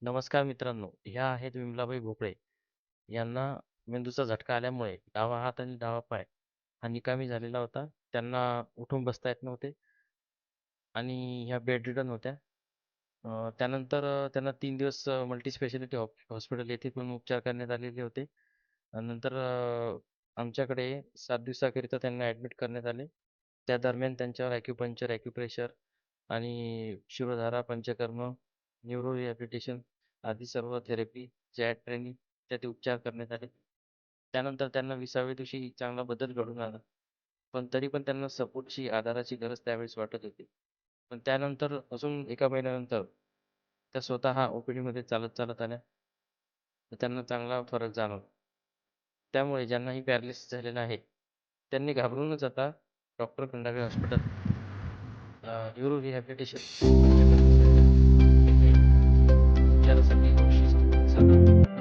नमस्कार मित्रांनो, ह्या आहेत विमलाबाई भोपळे. यांना मेंदूचा झटका आल्यामुळे डावा हात आणि डावा पाय हा निकामी झालेला होता. त्यांना उठून बसता येत नव्हते आणि ह्या बेडरिडन होत्या. त्यानंतर त्यांना 3 दिवस मल्टीस्पेशालिटी हॉस्पिटल येथे पण उपचार करण्यात आलेले होते. नंतर आमच्याकडे 7 दिवसाकरिता त्यांना ॲडमिट करण्यात आले. त्या दरम्यान त्यांच्यावर ॲक्युपंक्चर, ॲक्युप्रेशर आणि शिरोधारा, पंचकर्म, न्यूरो रिहॅबिलिटेशन आदी सर्व थेरपी, जॅट ट्रेनिंग इत्यादी उपचार करण्यात आले. त्यानंतर त्यांना 20व्या दिवशी चांगला बदल घडून आला. पण तरी पण त्यांना सपोर्टची, आधाराची गरज त्यावेळेस वाटत होती. पण त्यानंतर अजून एका महिन्यानंतर त्या स्वतः ओ-पी-डीमध्ये चालत आल्या. तर त्यांना चांगला फरक जाणवला. त्यामुळे ज्यांनाही पॅरालिसिस झालेलं आहे, त्यांनी घाबरून न जाता doctor Khandagale hospital neuro rehabilitation